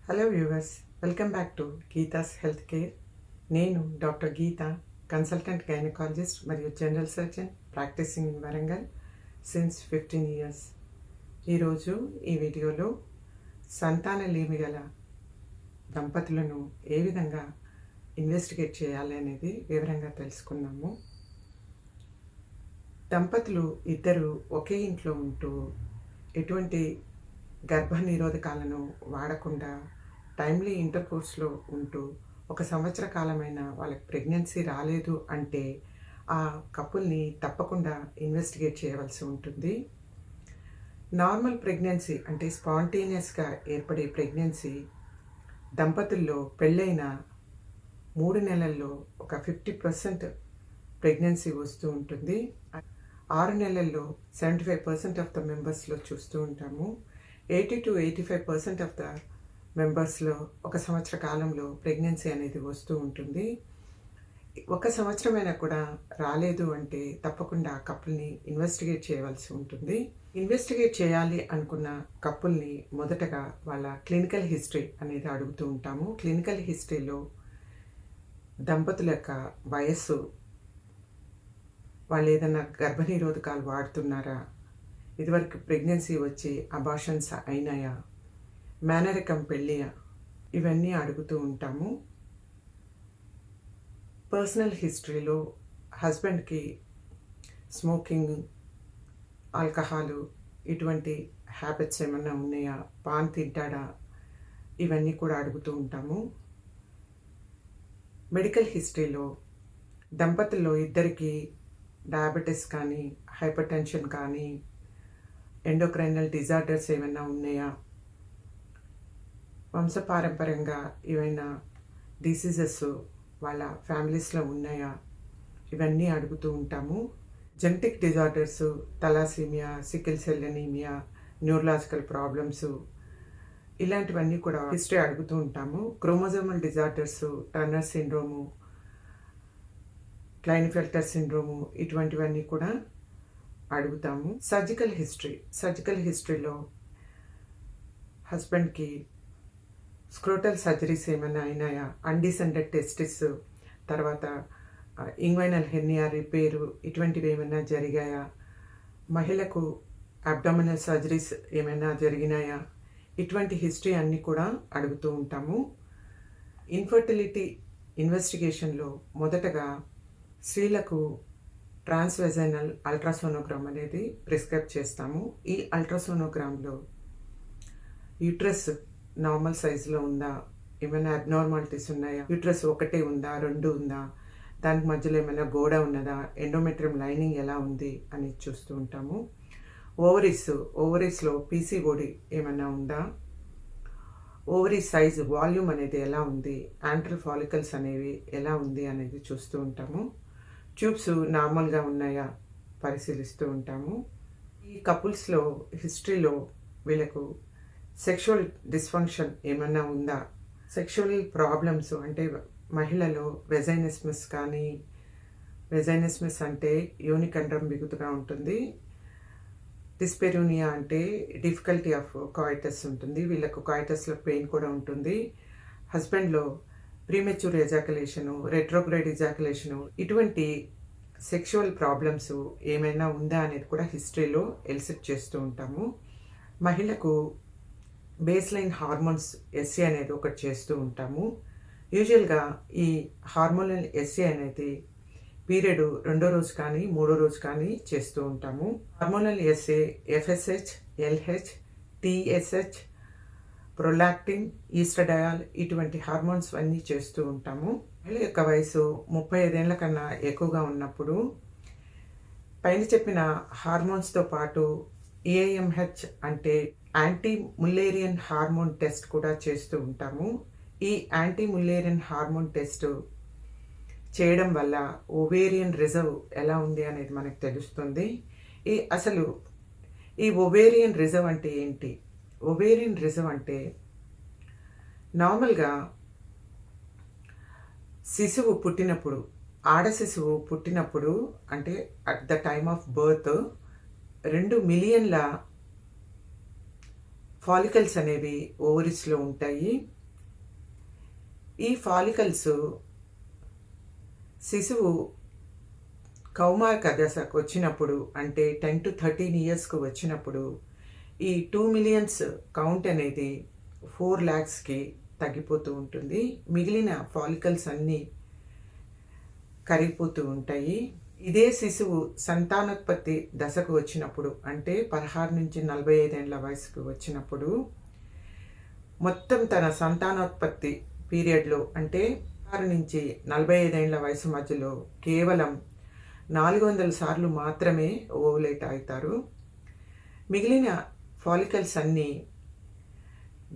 Hello viewers, welcome back to Geetha's health care. నేను doctor Geetha, consultant gynaecologist మరియు general surgeon, practising in Warangal since 15 years. ఈరోజు ఈ వీడియోలో సంతానలేమి గల దంపతులను ఏ విధంగా ఇన్వెస్టిగేట్ చేయాలి అనేది వివరంగా తెలుసుకున్నాము. దంపతులు ఇద్దరు ఒకే ఇంట్లో ఉంటూ ఎటువంటి గర్భనిరోధకాలను వాడకుండా టైమ్లీ ఇంటర్ కోర్స్లో ఉంటూ 1 సంవత్సర కాలమైన వాళ్ళకి ప్రెగ్నెన్సీ రాలేదు అంటే ఆ కపుల్ని తప్పకుండా ఇన్వెస్టిగేట్ చేయవలసి ఉంటుంది. నార్మల్ ప్రెగ్నెన్సీ అంటే స్పాంటేనియస్గా ఏర్పడే ప్రెగ్నెన్సీ దంపతుల్లో పెళ్ళైన 3 నెలల్లో ఒక 50% ప్రెగ్నెన్సీ వస్తూ ఉంటుంది. 6 నెలల్లో 75% ఆఫ్ ద మెంబర్స్లో చూస్తూ ఉంటాము. 80 to 85% ఆఫ్ ద మెంబర్స్లో 1 సంవత్సర కాలంలో ప్రెగ్నెన్సీ అనేది వస్తూ ఉంటుంది. 1 సంవత్సరమైనా కూడా రాలేదు అంటే తప్పకుండా ఆ కపుల్ని ఇన్వెస్టిగేట్ చేయవలసి ఉంటుంది. ఇన్వెస్టిగేట్ చేయాలి అనుకున్న కపుల్ని మొదటగా వాళ్ళ క్లినికల్ హిస్టరీ అనేది అడుగుతూ ఉంటాము. క్లినికల్ హిస్టరీలో దంపతుల యొక్క వయస్సు, వాళ్ళు ఏదైనా గర్భనిరోధకాలు వాడుతున్నారా, ఇదివరకు ప్రెగ్నెన్సీ వచ్చి అబార్షన్స్ అయినాయా, మేనరికం పెళ్ళియా, ఇవన్నీ అడుగుతూ ఉంటాము. పర్సనల్ హిస్టరీలో హస్బెండ్కి స్మోకింగ్, ఆల్కహాలు ఇటువంటి హ్యాబిట్స్ ఏమన్నా ఉన్నాయా, పాన్ తింటాడా, ఇవన్నీ కూడా అడుగుతూ ఉంటాము. మెడికల్ హిస్టరీలో దంపతుల్లో ఇద్దరికి డయాబెటీస్ కానీ, హైపర్ టెన్షన్ కానీ, ఎండోక్రైనల్ డిజార్డర్స్ ఏమైనా ఉన్నాయా, వంశపారంపర్యంగా ఏమైనా డిసీజెస్ వాళ్ళ ఫ్యామిలీస్లో ఉన్నాయా, ఇవన్నీ అడుగుతూ ఉంటాము. Genetic disorders, thalassemia, sickle cell anemia, neurological problems, ఇలాంటివన్నీ కూడా హిస్టరీ అడుగుతూ ఉంటాము. Chromosomal disorders, Turner syndrome, Klinefelter syndrome, ఇటువంటివన్నీ కూడా అడుగుతాము. సర్జికల్ హిస్టరీలో హస్బెండ్కి స్క్రోటల్ సర్జరీస్ ఏమైనా అయినాయా, అన్డిసెండెడ్ టెస్టిస్, తర్వాత ఇంగ్వైనల్ హెర్నియా రిపేరు, ఇటువంటివి ఏమైనా జరిగాయా, మహిళకు అబ్డామినల్ సర్జరీస్ ఏమైనా జరిగినాయా, ఇటువంటి హిస్టరీ అన్నీ కూడా అడుగుతూ ఉంటాము. ఇన్ఫర్టిలిటీ ఇన్వెస్టిగేషన్లో మొదటగా స్త్రీలకు ట్రాన్స్వెజైనల్ అల్ట్రాసోనోగ్రామ్ అనేది ప్రిస్క్రైబ్ చేస్తాము. ఈ అల్ట్రాసోనోగ్రామ్లో యూట్రస్ నార్మల్ సైజులో ఉందా, ఏమైనా అబ్నార్మాలిటీస్ ఉన్నాయా, యూట్రస్ ఒకటే ఉందా, 2 ఉందా, దానికి మధ్యలో ఏమైనా గోడ ఉన్నదా, ఎండోమెట్రియం లైనింగ్ ఎలా ఉంది అని చూస్తూ ఉంటాము. ఓవరీస్లో పీసీఓడి ఏమైనా ఉందా, ఓవరీ సైజు వాల్యూమ్ అనేది ఎలా ఉంది, యాంట్రల్ ఫాలికల్స్ అనేవి ఎలా ఉంది అనేది చూస్తూ ఉంటాము. ట్యూబ్స్ నార్మల్గా ఉన్నాయా పరిశీలిస్తూ ఉంటాము. ఈ కపుల్స్లో హిస్టరీలో వీళ్ళకు సెక్షువల్ డిస్ఫంక్షన్ ఏమన్నా ఉందా, సెక్షువల్ ప్రాబ్లమ్స్ అంటే మహిళలో వెజైనిస్మస్ కానీ, వెజైనిస్మస్ అంటే యోనికంఠం బిగుతుగా ఉంటుంది, డిస్పెరూనియా అంటే డిఫికల్టీ ఆఫ్ కాయిటస్ ఉంటుంది, వీళ్ళకు కాయిటస్లో పెయిన్ కూడా ఉంటుంది, హస్బెండ్లో ప్రీమెచ్యూర్ ఎజాకులేషను, రెట్రోగ్రేడ్ ఎజాకులేషను, ఇటువంటి సెక్షువల్ ప్రాబ్లమ్స్ ఏమైనా ఉందా అనేది కూడా హిస్టరీలో ఎలిసిట్ చేస్తూ ఉంటాము. మహిళకు బేస్ లైన్ హార్మోన్స్ ఎస్ఏ అనేది ఒకటి చేస్తూ ఉంటాము. యూజువల్గా ఈ హార్మోనల్ ఎస్ఏ అనేది పీరియడ్ 2వ రోజు కానీ 3వ రోజు కానీ చేస్తూ ఉంటాము. Hormonal SA FSH, LH, TSH, prolactin, estradiol, ఇటువంటి హార్మోన్స్ అన్నీ చేస్తూ ఉంటాము. మహిళ యొక్క వయసు 35 ఏళ్ల కన్నా ఎక్కువగా ఉన్నప్పుడు పైన చెప్పిన హార్మోన్స్తో పాటు ఏఎంహెచ్ అంటే యాంటీ ముల్లేరియన్ హార్మోన్ టెస్ట్ కూడా చేస్తూ ఉంటాము. ఈ యాంటీ ముల్లేరియన్ హార్మోన్ టెస్ట్ చేయడం వల్ల ఓవేరియన్ రిజర్వ్ ఎలా ఉంది అనేది మనకు తెలుస్తుంది. అసలు ఈ ఓవేరియన్ రిజర్వ్ అంటే ఏంటి? ఓవేరియన్ రిజర్వ్ అంటే నార్మల్గా శిశువు పుట్టినప్పుడు, ఆడ శిశువు పుట్టినప్పుడు అంటే at the time of birth 2 మిలియన్ల ఫాలికల్స్ అనేవి ఓవరీస్లో ఉంటాయి. ఈ ఫాలికల్స్ శిశువు కౌమారక దశకు వచ్చినప్పుడు అంటే 10 to 13 ఇయర్స్కు వచ్చినప్పుడు ఈ 2 మిలియన్స్ కౌంట్ అనేది 4 lakhsకి తగ్గిపోతూ ఉంటుంది. మిగిలిన ఫాలికల్స్ అన్నీ కరిగిపోతూ ఉంటాయి. ఇదే శిశువు సంతానోత్పత్తి దశకు వచ్చినప్పుడు అంటే 16 నుంచి 45 ఏళ్ల వయసుకు వచ్చినప్పుడు మొత్తం తన సంతానోత్పత్తి పీరియడ్లో అంటే 16 నుంచి 45 ఏళ్ల వయసు మధ్యలో కేవలం 400 సార్లు మాత్రమే ఓవులేట్ అవుతారు. మిగిలిన ఫాలికల్స్ అన్నీ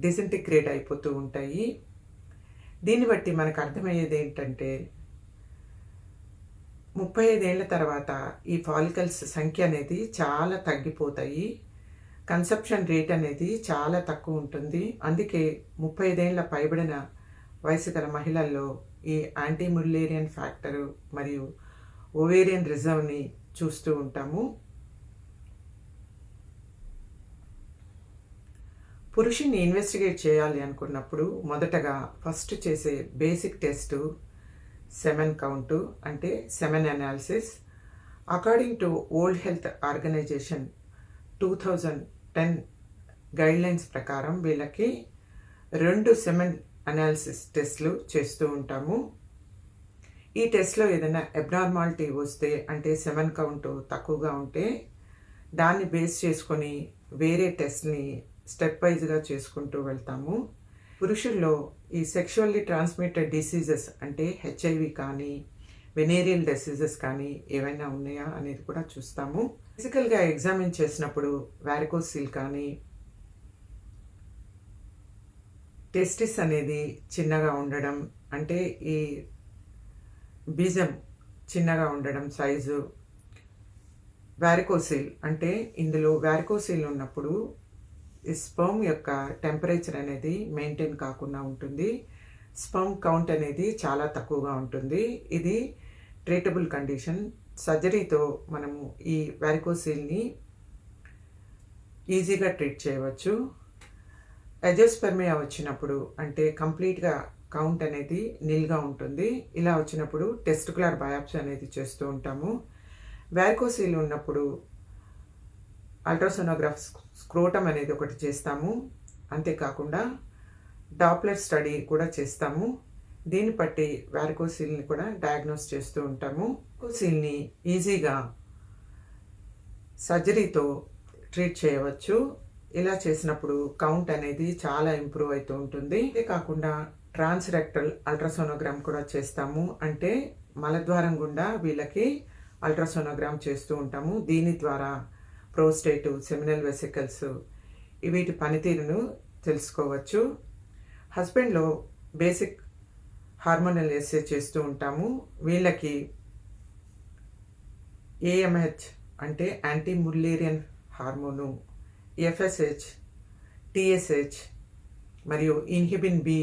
డిసింటిగ్రేట్ అయిపోతూ ఉంటాయి. దీన్ని బట్టి మనకు అర్థమయ్యేది ఏంటంటే 35 ఏళ్ల తర్వాత ఈ ఫాలికల్స్ సంఖ్య అనేది చాలా తగ్గిపోతాయి. కన్సెప్షన్ రేట్ అనేది చాలా తక్కువ ఉంటుంది. అందుకే 35 ఏళ్ల పైబడిన వయసు గల మహిళల్లో ఈ యాంటీ ముల్లేరియన్ ఫ్యాక్టరు మరియు ఓవేరియన్ రిజర్వ్ని చూస్తూ ఉంటాము. పురుషుని ఇన్వెస్టిగేట్ చేయాలి అనుకున్నప్పుడు మొదటగా ఫస్ట్ చేసే బేసిక్ టెస్ట్ సెమెన్ కౌంటు అంటే semen analysis. According to World Health Organization 2010 guidelines ప్రకారం వీళ్ళకి 2 సెమెన్ అనాలిసిస్ టెస్ట్లు చేస్తూ ఉంటాము. ఈ టెస్ట్లో ఏదైనా అబ్నార్మాలిటీ వస్తే అంటే సెమెన్ కౌంట్ తక్కువగా ఉంటే దాన్ని బేస్ చేసుకొని వేరే టెస్ట్ని స్టెప్ వైజ్గా చేసుకుంటూ వెళ్తాము. పురుషుల్లో ఈ సెక్షువల్లీ ట్రాన్స్మిటెడ్ డిసీజెస్ అంటే హెచ్ఐవి కానీ వెనేరియల్ డిసీజెస్ కానీ ఏవైనా ఉన్నాయా అనేది కూడా చూస్తాము. ఫిజికల్గా ఎగ్జామిన్ చేసినప్పుడు వారికోసిల్ కానీ టెస్టిస్ అనేది చిన్నగా ఉండడం అంటే ఈ బీజం చిన్నగా ఉండడం సైజు, వారికోసిల్ అంటే ఇందులో వారికోసిల్ ఉన్నప్పుడు ఈ స్పర్మ్ యొక్క టెంపరేచర్ అనేది మెయింటైన్ కాకుండా ఉంటుంది. స్పర్మ్ కౌంట్ అనేది చాలా తక్కువగా ఉంటుంది. ఇది ట్రీటబుల్ కండిషన్. సర్జరీతో మనము ఈ వారికోసిల్ని ఈజీగా ట్రీట్ చేయవచ్చు. ఎజోస్పెర్మియా వచ్చినప్పుడు అంటే కంప్లీట్గా కౌంట్ అనేది నిల్గా ఉంటుంది. ఇలా వచ్చినప్పుడు టెస్టికులర్ బయాప్సీ అనేది చేస్తూ ఉంటాము. వారికోసిల్ ఉన్నప్పుడు అల్ట్రాసోనోగ్రాఫ్ స్క్రోటమ్ అనేది ఒకటి చేస్తాము. అంతేకాకుండా డాప్లర్ స్టడీ కూడా చేస్తాము. దీన్ని బట్టి వారికోసిల్ని కూడా డయాగ్నోస్ చేస్తూ ఉంటాము. వారికోసిల్ని ఈజీగా సర్జరీతో ట్రీట్ చేయవచ్చు. ఇలా చేసినప్పుడు కౌంట్ అనేది చాలా ఇంప్రూవ్ అవుతూ ఉంటుంది. అంతేకాకుండా ట్రాన్స్రెక్టల్ అల్ట్రాసోనోగ్రామ్ కూడా చేస్తాము. అంటే మలద్వారం గుండా వీళ్ళకి అల్ట్రాసోనోగ్రామ్ చేస్తూ ఉంటాము. దీని ద్వారా ప్రోస్టేటు, సెమినల్ వెసికల్స్ వీటి పనితీరును తెలుసుకోవచ్చు. హస్బెండ్లో బేసిక్ హార్మోనల్ ఎస్సే చేస్తూ ఉంటాము. వీళ్ళకి ఏఎంహెచ్ అంటే anti Mullerian hormone, FSH, TSH మరియు ఇన్హిబిన్ బి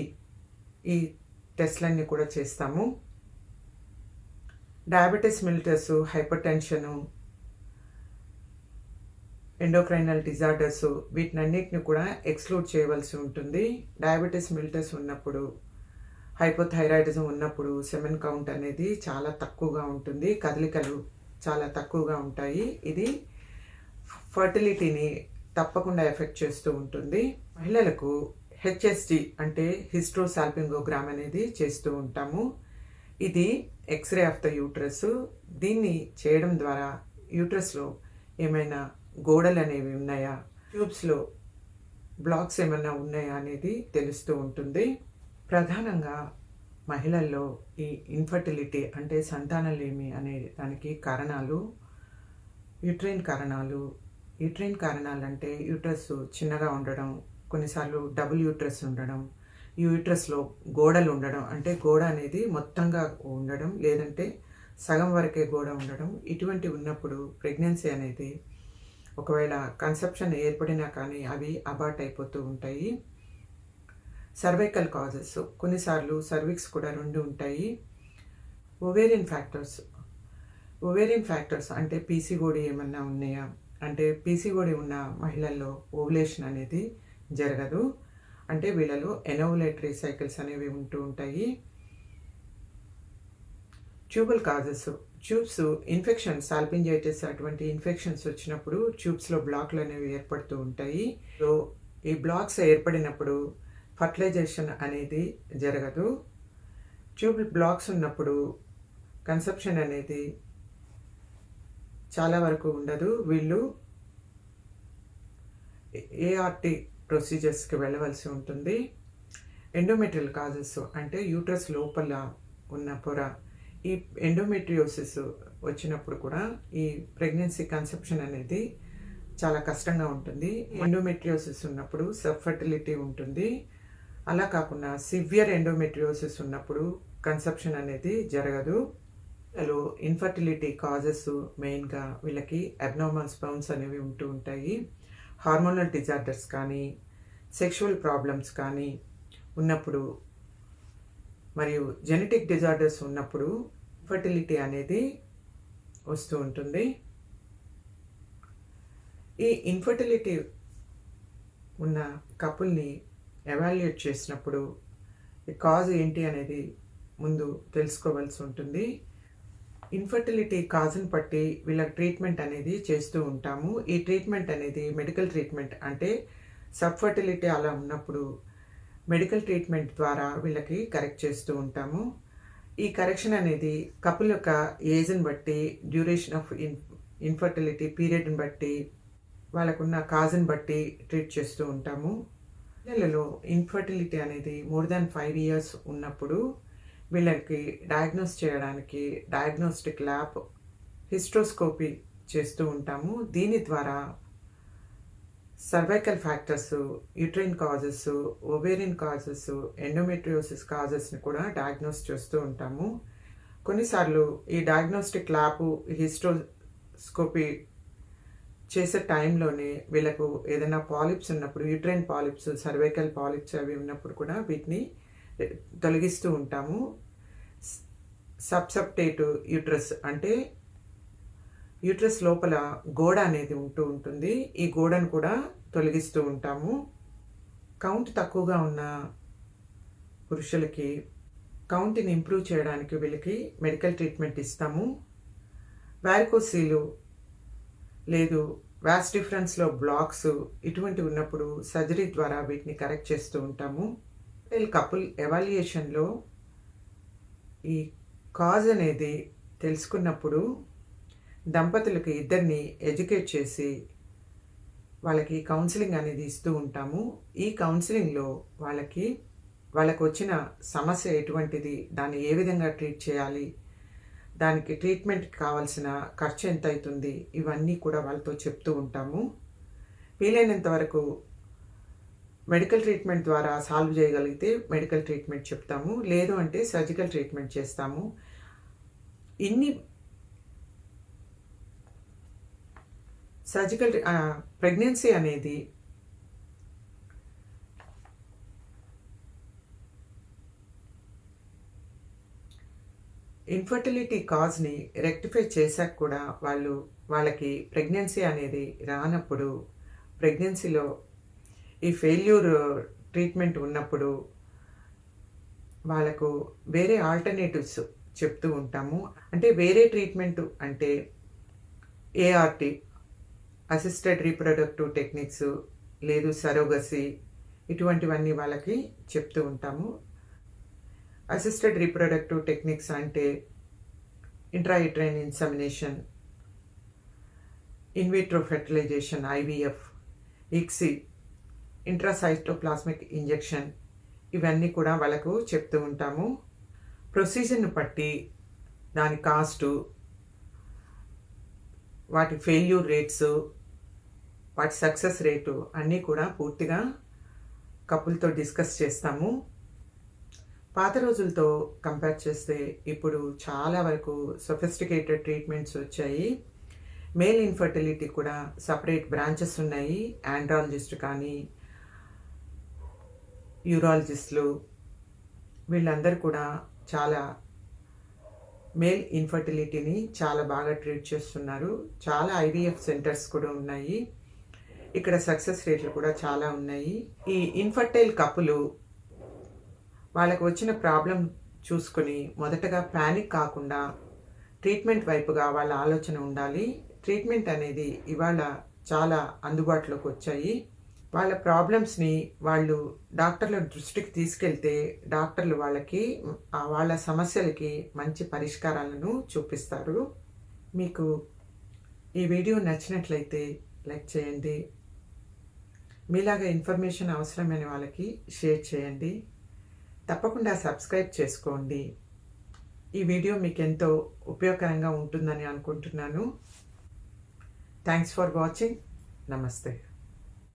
ఈ టెస్ట్లన్నీ కూడా చేస్తాము. Diabetes mellitus, hypertension, endocrinal disorders వీటినన్నిటిని కూడా ఎక్స్క్లూడ్ చేయవలసి ఉంటుంది. డయాబెటీస్ మిలిటస్ ఉన్నప్పుడు, హైపోథైరాయిడిజం ఉన్నప్పుడు సెమెన్ కౌంట్ అనేది చాలా తక్కువగా ఉంటుంది. కదలికలు చాలా తక్కువగా ఉంటాయి. ఇది ఫర్టిలిటీని తప్పకుండా ఎఫెక్ట్ చేస్తూ ఉంటుంది. మహిళలకు హెచ్ఎస్జి అంటే హిస్ట్రోసాల్పింగోగ్రామ్ అనేది చేస్తూ ఉంటాము. ఇది ఎక్స్రే ఆఫ్ ద యూట్రస్. దీన్ని చేయడం ద్వారా యూట్రస్లో ఏమైనా గోడలు అనేవి ఉన్నాయా, ట్యూబ్స్లో బ్లాక్స్ ఏమైనా ఉన్నాయా అనేది తెలుస్తూ ఉంటుంది. ప్రధానంగా మహిళల్లో ఈ ఇన్ఫర్టిలిటీ అంటే సంతానలేమి అనే దానికి కారణాలు యూట్రైన్ కారణాలు. యూట్రైన్ కారణాలు అంటే యూట్రస్ చిన్నగా ఉండడం, కొన్నిసార్లు డబుల్ యూట్రస్ ఉండడం, యూట్రస్లో గోడలు ఉండడం అంటే గోడ అనేది మొత్తంగా ఉండడం, లేదంటే సగం వరకే గోడ ఉండడం. ఇటువంటి ఉన్నప్పుడు ప్రెగ్నెన్సీ అనేది ఒకవేళ కన్సెప్షన్ ఏర్పడినా కానీ అవి అబార్ట్ అయిపోతూ ఉంటాయి. సర్వైకల్ కాజెస్, కొన్నిసార్లు సర్విక్స్ కూడా 2 ఉంటాయి. ఓవేరియన్ ఫ్యాక్టర్స్ అంటే పీసీఓడి ఏమన్నా ఉన్నాయా అంటే పీసీఓడి ఉన్న మహిళల్లో ఓవులేషన్ అనేది జరగదు. అంటే వీళ్ళలో ఎనోవులేటరీ సైకిల్స్ అనేవి ఉంటూ ఉంటాయి. ట్యూబల్ కాజెస్, ట్యూబ్స్ ఇన్ఫెక్షన్, సాల్పింజైటిస్ అటువంటి ఇన్ఫెక్షన్స్ వచ్చినప్పుడు ట్యూబ్స్లో బ్లాక్లు అనేవి ఏర్పడుతూ ఉంటాయి. సో ఈ బ్లాక్స్ ఏర్పడినప్పుడు ఫర్టిలైజేషన్ అనేది జరగదు. ట్యూబ్ బ్లాక్స్ ఉన్నప్పుడు కన్సెప్షన్ అనేది చాలా వరకు ఉండదు. వీళ్ళు ఏఆర్టీ ప్రొసీజర్స్కి వెళ్ళవలసి ఉంటుంది. ఎండోమెట్రియల్ కాజెస్ అంటే యూట్రస్ లోపల ఉన్న పొర, ఈ ఎండోమెట్రియోసిస్ వచ్చినప్పుడు కూడా ఈ ప్రెగ్నెన్సీ కన్సెప్షన్ అనేది చాలా కష్టంగా ఉంటుంది. ఎండోమెట్రియోసిస్ ఉన్నప్పుడు సబ్ఫర్టిలిటీ ఉంటుంది. అలా కాకుండా సివియర్ ఎండోమెట్రియోసిస్ ఉన్నప్పుడు కన్సెప్షన్ అనేది జరగదు. వీళ్ళలో ఇన్ఫర్టిలిటీ కాజెస్ మెయిన్గా వీళ్ళకి అబ్నార్మల్ స్పర్మ్స్ అనేవి ఉంటూ ఉంటాయి. హార్మోనల్ డిజార్డర్స్ కానీ సెక్షువల్ ప్రాబ్లమ్స్ కానీ ఉన్నప్పుడు మరియు జెనెటిక్ డిజార్డర్స్ ఉన్నప్పుడు ఇన్ఫర్టిలిటీ అనేది వస్తూ ఉంటుంది. ఈ ఇన్ఫర్టిలిటీ ఉన్న కపుల్ని ఎవాల్యుయేట్ చేసినప్పుడు ఈ కాజ్ ఏంటి అనేది ముందు తెలుసుకోవాల్సి ఉంటుంది. ఇన్ఫర్టిలిటీ కాజ్ని బట్టి వీళ్ళకి ట్రీట్మెంట్ అనేది చేస్తూ ఉంటాము. ఈ ట్రీట్మెంట్ అనేది మెడికల్ ట్రీట్మెంట్, అంటే సబ్ఫర్టిలిటీ అలా ఉన్నప్పుడు మెడికల్ ట్రీట్మెంట్ ద్వారా వీళ్ళకి కరెక్ట్ చేస్తూ ఉంటాము. ఈ కరెక్షన్ అనేది కపుల్ యొక్క ఏజ్ని బట్టి, డ్యూరేషన్ ఆఫ్ ఇన్ఫర్టిలిటీ పీరియడ్ని బట్టి, వాళ్ళకున్న కాజ్ని బట్టి ట్రీట్ చేస్తూ ఉంటాము. పిల్లలలో ఇన్ఫర్టిలిటీ అనేది మోర్ దాన్ 5 years ఉన్నప్పుడు వీళ్ళకి డయాగ్నోస్ చేయడానికి డయాగ్నోస్టిక్ ల్యాబ్ హిస్ట్రోస్కోపీ చేస్తూ ఉంటాము. దీని ద్వారా cervical factors, uterine causes, ovarian causes, endometriosis కాజెస్ని కూడా డయాగ్నోస్ చేస్తూ ఉంటాము. కొన్నిసార్లు ఈ డయాగ్నోస్టిక్ ల్యాబ్ హిస్ట్రోస్కోపీ చేసే టైంలోనే వీళ్ళకు ఏదైనా పాలిప్స్ ఉన్నప్పుడు, యూట్రైన్ పాలిప్స్, సర్వైకల్ పాలిప్స్ అవి ఉన్నప్పుడు కూడా వీటిని తొలగిస్తూ ఉంటాము. సబ్సెప్టేట్ యూట్రస్ అంటే యూట్రస్ లోపల గోడ అనేది ఉంటూ ఉంటుంది. ఈ గోడను కూడా తొలగిస్తూ ఉంటాము. కౌంట్ తక్కువగా ఉన్న పురుషులకి కౌంట్ని ఇంప్రూవ్ చేయడానికి వీళ్ళకి మెడికల్ ట్రీట్మెంట్ ఇస్తాము. వారికోసీలు లేదు వాస్ డిఫరెన్స్లో బ్లాక్స్ ఇటువంటివి ఉన్నప్పుడు సర్జరీ ద్వారా వీటిని కరెక్ట్ చేస్తూ ఉంటాము. కపుల్ ఎవాల్యుయేషన్లో ఈ కాజ్ అనేది తెలుసుకున్నప్పుడు దంపతులకి ఇద్దరిని ఎడ్యుకేట్ చేసి వాళ్ళకి కౌన్సిలింగ్ అనేది ఇస్తూ ఉంటాము. ఈ కౌన్సిలింగ్లో వాళ్ళకు వచ్చిన సమస్య ఎటువంటిది, దాన్ని ఏ విధంగా ట్రీట్ చేయాలి, దానికి ట్రీట్మెంట్కి కావాల్సిన ఖర్చు ఎంత అవుతుంది, ఇవన్నీ కూడా వాళ్ళతో చెప్తూ ఉంటాము. వీలైనంత వరకు మెడికల్ ట్రీట్మెంట్ ద్వారా సాల్వ్ చేయగలిగితే మెడికల్ ట్రీట్మెంట్ చెప్తాము, లేదు అంటే సర్జికల్ ట్రీట్మెంట్ చేస్తాము. సర్జికల్ ప్రెగ్నెన్సీ అనేది ఇన్ఫర్టిలిటీ కాజ్ని రెక్టిఫై చేశాక కూడా వాళ్ళకి ప్రెగ్నెన్సీ అనేది రానప్పుడు, ప్రెగ్నెన్సీలో ఈ ఫెయిల్యూర్ ట్రీట్మెంట్ ఉన్నప్పుడు వాళ్ళకు వేరే ఆల్టర్నేటివ్స్ చెప్తూ ఉంటాము. అంటే వేరే ట్రీట్మెంట్ అంటే ఏఆర్టీ, అసిస్టెడ్ రీప్రొడక్టివ్ టెక్నిక్స్, లేదు సరోగసీ, ఇటువంటివన్నీ వాళ్ళకి చెప్తూ ఉంటాము. అసిస్టెడ్ రీప్రొడక్టివ్ టెక్నిక్స్ అంటే intrauterine insemination, in vitro fertilisation, IVF, ICSI, intracytoplasmic injection, ఇవన్నీ కూడా వాళ్ళకు చెప్తూ ఉంటాము. ప్రొసీజర్ను బట్టి దాని కాస్టు, వాటి ఫెయిల్యూర్ రేట్స్, వాటి సక్సెస్ రేటు అన్నీ కూడా పూర్తిగా కపుల్తో డిస్కస్ చేస్తాము. పాత రోజులతో కంపేర్ చేస్తే ఇప్పుడు చాలా వరకు సొఫిస్టికేటెడ్ ట్రీట్మెంట్స్ వచ్చాయి. మేల్ ఇన్ఫర్టిలిటీ కూడా సపరేట్ బ్రాంచెస్ ఉన్నాయి. ఆండ్రాలజిస్ట్ కానీ యూరాలజిస్టులు వీళ్ళందరూ కూడా చాలా మేల్ ఇన్ఫర్టిలిటీని చాలా బాగా ట్రీట్ చేస్తున్నారు. చాలా ఐవీఎఫ్ సెంటర్స్ కూడా ఉన్నాయి. ఇక్కడ సక్సెస్ రేట్లు కూడా చాలా ఉన్నాయి. ఈ ఇన్ఫర్టైల్ కపులు వాళ్ళకు వచ్చిన ప్రాబ్లం చూసుకొని మొదటగా ప్యానిక్ కాకుండా ట్రీట్మెంట్ వైపుగా వాళ్ళ ఆలోచన ఉండాలి. ట్రీట్మెంట్ అనేది ఇవాళ చాలా అందుబాటులోకి వచ్చాయి. వాళ్ళ ప్రాబ్లమ్స్ని వాళ్ళు డాక్టర్ల దృష్టికి తీసుకెళ్తే డాక్టర్లు వాళ్ళకి వాళ్ళ సమస్యలకి మంచి పరిష్కారాలను చూపిస్తారు. మీకు ఈ వీడియో నచ్చినట్లయితే లైక్ చేయండి. మీలాగా ఇన్ఫర్మేషన్ అవసరమైన వాళ్ళకి షేర్ చేయండి. తప్పకుండా సబ్స్క్రైబ్ చేసుకోండి. ఈ వీడియో మీకు ఎంతో ఉపయోగకరంగా ఉంటుందని అనుకుంటున్నాను. Thanks for watching. నమస్తే.